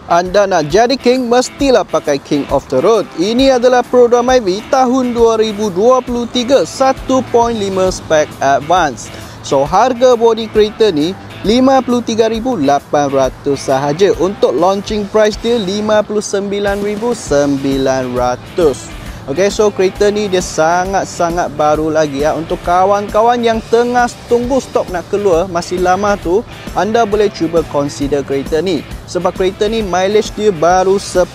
Anda nak jadi king, mestilah pakai king of the road. Ini adalah Pro Drum IV tahun 2023 1.5 spek advance. So harga body kereta ni 53,800 sahaja. Untuk launching price dia 59,900. Okay, so kereta ni dia sangat-sangat baru lagi ya. Untuk kawan-kawan yang tengah tunggu stok nak keluar masih lama tu, anda boleh cuba consider kereta ni. Sebab kereta ni mileage dia baru 10,000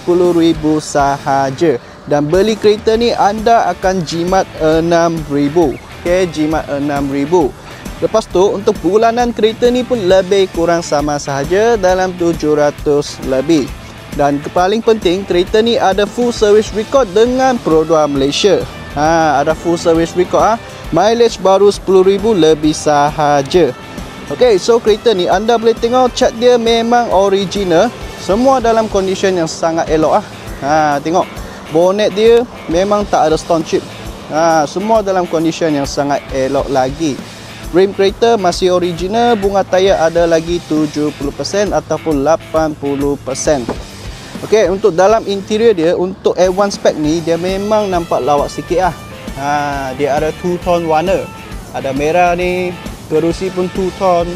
sahaja. Dan beli kereta ni anda akan jimat 6,000. Okay, jimat 6,000. Lepas tu untuk bulanan kereta ni pun lebih kurang sama sahaja dalam 700 lebih. Dan paling penting, kereta ni ada full service record dengan Pro Drum Malaysia. Ada full service record. Mileage baru 10,000 lebih sahaja. Okay, so kereta ni anda boleh tengok cat dia memang original. Semua dalam condition yang sangat elok. Tengok, bonnet dia memang tak ada stone chip. Semua dalam condition yang sangat elok lagi. Rim kereta masih original. Bunga tayar ada lagi 70% ataupun 80%. Okey, untuk dalam interior dia, untuk A1 spec ni dia memang nampak lawak sikit dia ada two tone warna. Ada merah ni, kerusi pun two tone.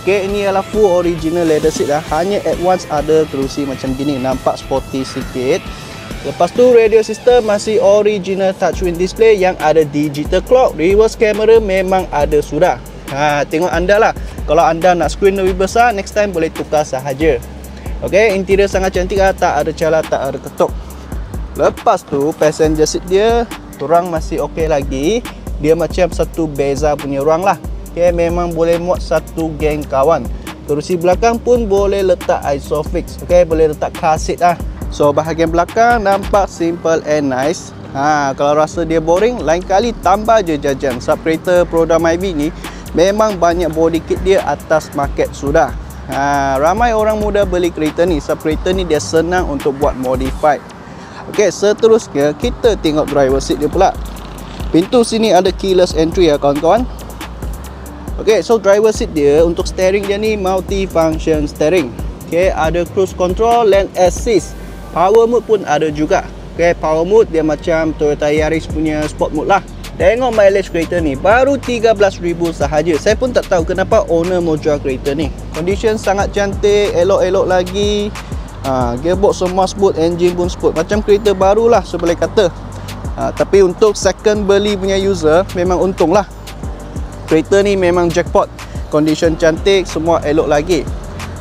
Okey, ini adalah full original leather seat Hanya A1 ada kerusi macam gini, nampak sporty sikit. Lepas tu radio system masih original touchscreen display yang ada digital clock. Reverse camera memang ada sudah. Tengok anda lah. Kalau anda nak screen lebih besar, next time boleh tukar sahaja. Okey, interior sangat cantik tak ada celah, tak ada ketuk. Lepas tu passenger seat dia ruang masih okey lagi. Dia macam satu beza punya ruang lah. Okey, memang boleh muat satu geng kawan. Kerusi belakang pun boleh letak isofix. Okey, boleh letak car seat So bahagian belakang nampak simple and nice. Kalau rasa dia boring, lain kali tambah je jajan. Sebab kereta Pro Drum IV ni memang banyak body kit dia atas market sudah. Ramai orang muda beli kereta ni sebab kereta ni dia senang untuk buat modified. Okey, seterusnya kita tengok driver seat dia pula. Pintu sini ada keyless entry kawan-kawan. Okey, so driver seat dia untuk steering dia ni multi-function steering. Okey, ada cruise control, lane assist, power mode pun ada juga. Okey, power mode dia macam Toyota Yaris punya sport mode lah. Tengok mileage kereta ni baru 13,000 sahaja. Saya pun tak tahu kenapa owner mau jual kereta ni. Condition sangat cantik, elok-elok lagi. Gearbox semua smooth, engine pun smooth. Macam kereta baru lah saya boleh kata. Tapi untuk second beli punya user memang untung lah. Kereta ni memang jackpot. Condition cantik, semua elok lagi.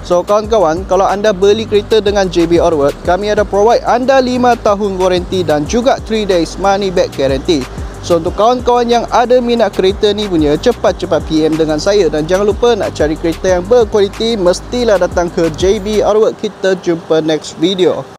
So kawan-kawan, kalau anda beli kereta dengan JB Onward, kami ada provide anda 5 tahun warranty dan juga 3 days money back guarantee. So untuk kawan-kawan yang ada minat kereta ni punya, cepat-cepat PM dengan saya. Dan jangan lupa nak cari kereta yang berkualiti, mestilah datang ke JB Onward. Kita jumpa next video.